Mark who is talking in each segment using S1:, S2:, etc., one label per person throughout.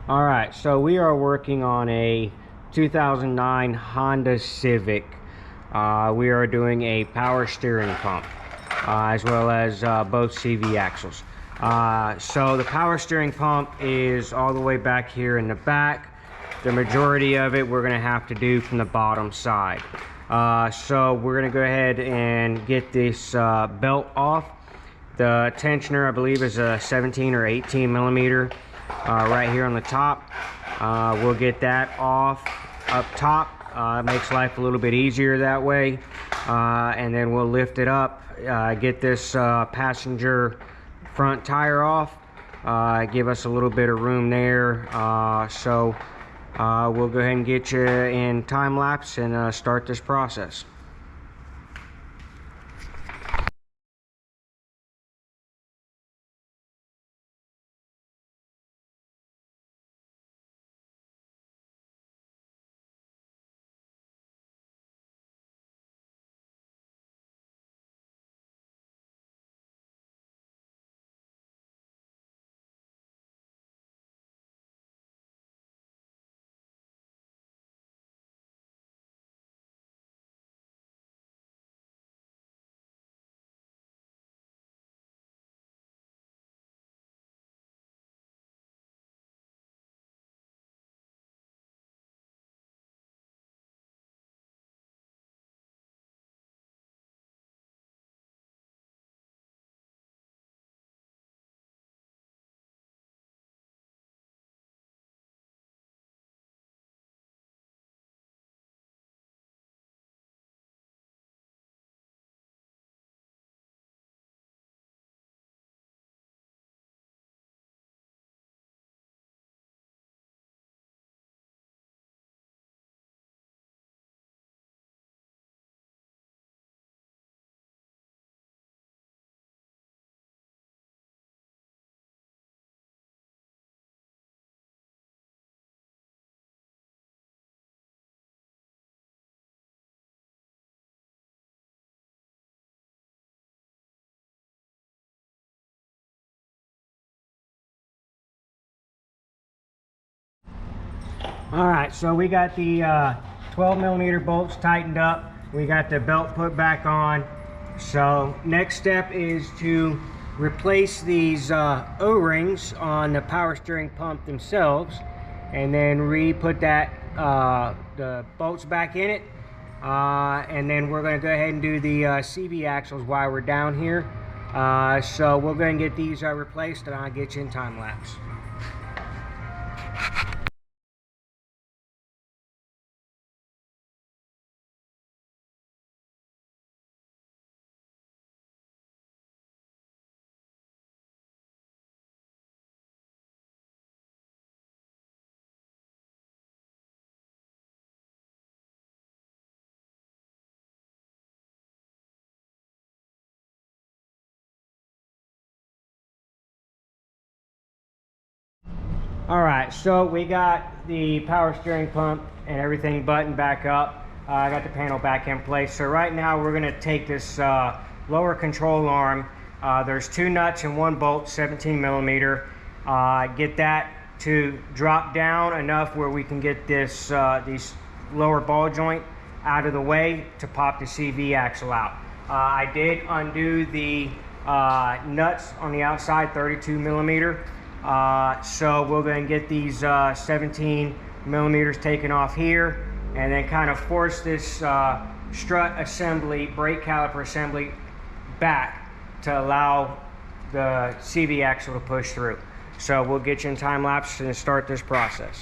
S1: All right, so we are working on a 2009 Honda Civic. We are doing a power steering pump, as well as both CV axles. So the power steering pump is all the way back here in the back. The majority of it we're gonna have to do from the bottom side. So we're gonna go ahead and get this belt off. The tensioner, I believe, is a 17 or 18 millimeter. Right here on the top. We'll get that off up top. It makes life a little bit easier that way. And then we'll lift it up, get this passenger front tire off, give us a little bit of room there. So we'll go ahead and get you in time lapse and start this process. All right, so we got the 12 millimeter bolts tightened up. We got the belt put back on. So next step is to replace these O-rings on the power steering pump themselves, and then re-put that the bolts back in it. And then we're going to go ahead and do the CV axles while we're down here. So we'll go and get these replaced, and I'll get you in time lapse. All right, so we got the power steering pump and everything buttoned back up. I got the panel back in place. So right now we're gonna take this lower control arm. There's 2 nuts and 1 bolt, 17 millimeter. Get that to drop down enough where we can get this these lower ball joint out of the way to pop the CV axle out. I did undo the nuts on the outside, 32 millimeter. So we'll go and get these 17 millimeters taken off here, and then kind of force this strut assembly, brake caliper assembly back to allow the CV axle to push through. So we'll get you in time lapse and start this process.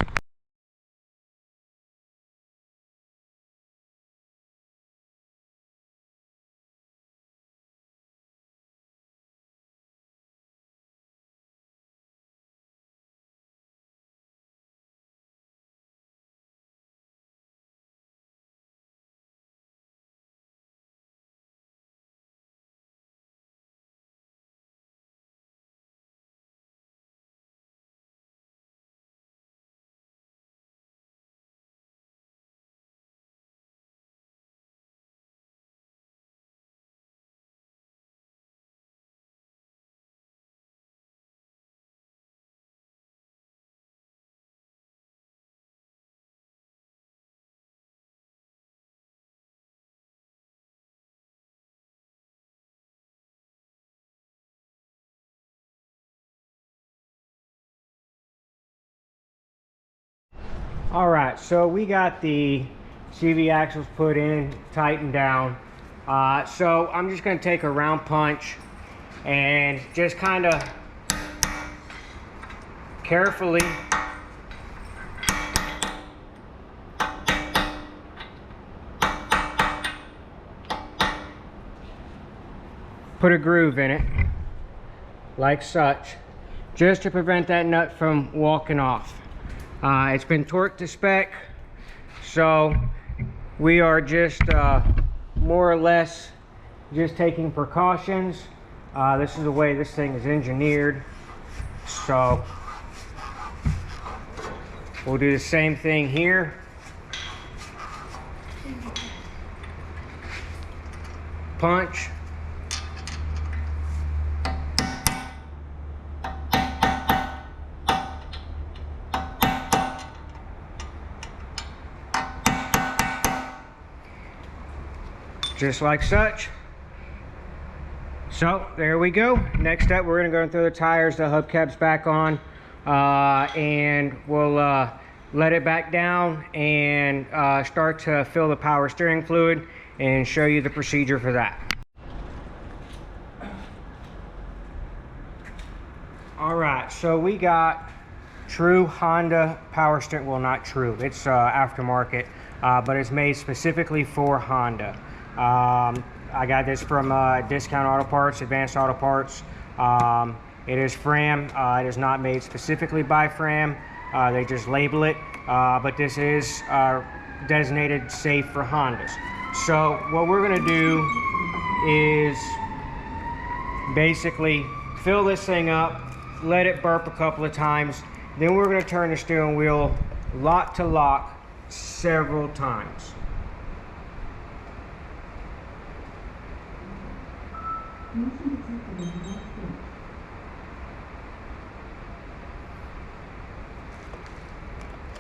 S1: All right, so we got the CV axles put in, tightened down. So I'm just going to take a round punch and just kind of carefully put a groove in it, like such, just to prevent that nut from walking off. It's been torqued to spec, so we are just more or less just taking precautions. This is the way this thing is engineered, so we'll do the same thing here. Punch. Just like such. So there we go. Next up, we're going to go and throw the tires, the hubcaps back on, and we'll let it back down and start to fill the power steering fluid and show you the procedure for that. All right, so we got true Honda power steering. Well, not true, it's aftermarket, but it's made specifically for Honda. I got this from Discount Auto Parts, Advanced Auto Parts. It is Fram. It is not made specifically by Fram. They just label it, but this is designated safe for Hondas. So what we're going to do is basically fill this thing up, let it burp a couple of times, then we're going to turn the steering wheel lock to lock several times.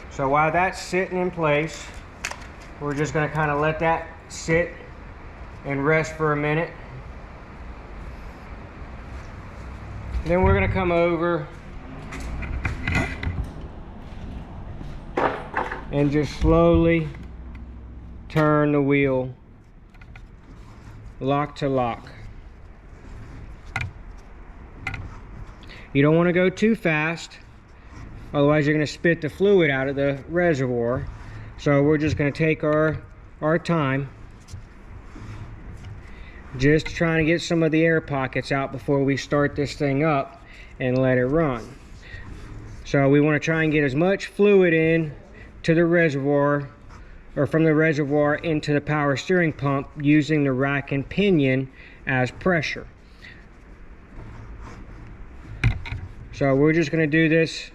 S1: So while that's sitting in place, we're just going to kind of let that sit and rest for a minute. Then we're going to come over and just slowly turn the wheel lock to lock. You don't want to go too fast, otherwise you're going to spit the fluid out of the reservoir. So we're just going to take our time, just trying to get some of the air pockets out before we start this thing up and let it run. So we want to try and get as much fluid in to the reservoir, or from the reservoir into the power steering pump, using the rack and pinion as pressure. So we're just going to do this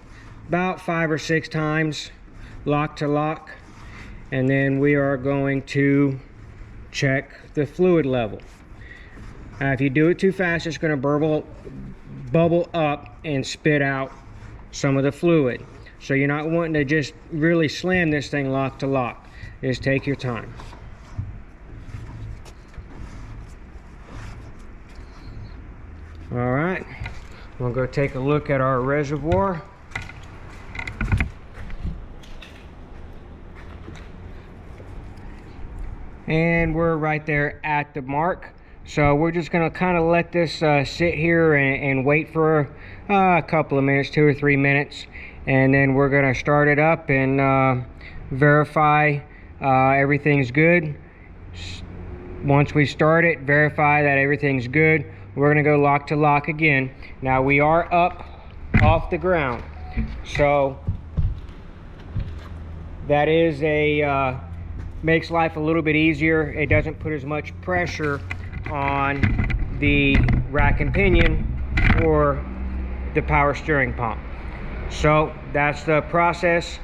S1: about 5 or 6 times, lock to lock, and then we are going to check the fluid level. If you do it too fast, it's going to bubble up and spit out some of the fluid. So you're not wanting to just really slam this thing lock to lock. Just take your time. All right. We'll go take a look at our reservoir. And we're right there at the mark. So we're just going to kind of let this sit here and wait for a couple of minutes, 2 or 3 minutes. And then we're going to start it up and verify everything's good. Once we start it, verify that everything's good. We're going to go lock to lock again. Now we are up off the ground, so that is makes life a little bit easier. It doesn't put as much pressure on the rack and pinion or the power steering pump. So that's the process.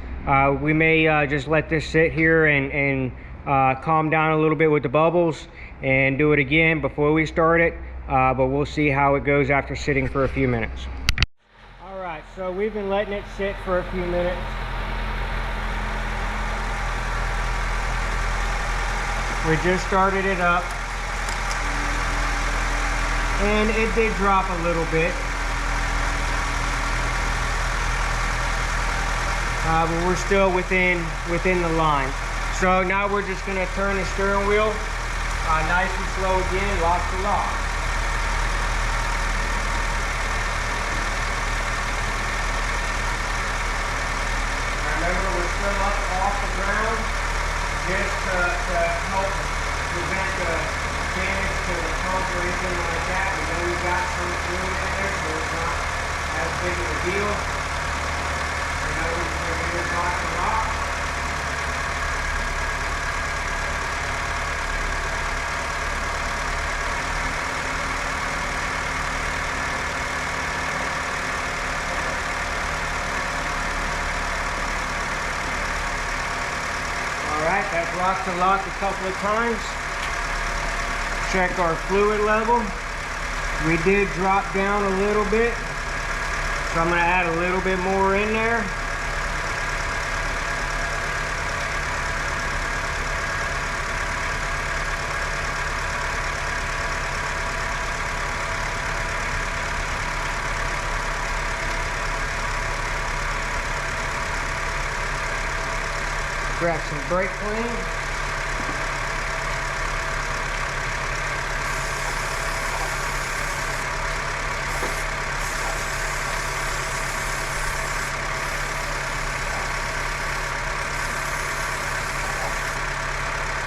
S1: We may just let this sit here and calm down a little bit with the bubbles and do it again before we start it. But we'll see how it goes after sitting for a few minutes. All right, so we've been letting it sit for a few minutes. We just started it up, and it did drop a little bit. but we're still within the line. So now we're just going to turn the steering wheel nice and slow again, lock to lock. Remember, we're still up off the ground, just to help prevent the damage to the pump or anything like that. We know we've got some fluid in there, so it's not as big of a deal. So now we're just going to get it lock to lock. Alright, that's locked to lock a couple of times. Check our fluid level. We did drop down a little bit, so I'm going to add a little bit more in there. Grab some brake clean.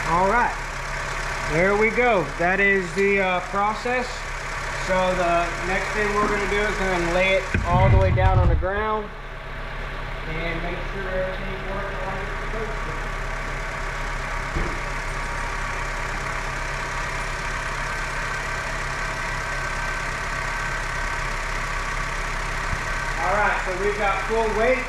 S1: All right, there we go. That is the process. So the next thing we're going to do is going to lay it all the way down on the ground and make sure everything's working like it's supposed to. All right, so we've got full weight.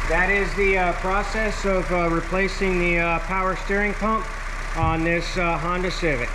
S1: That is the process of replacing the power steering pump on this Honda Civic.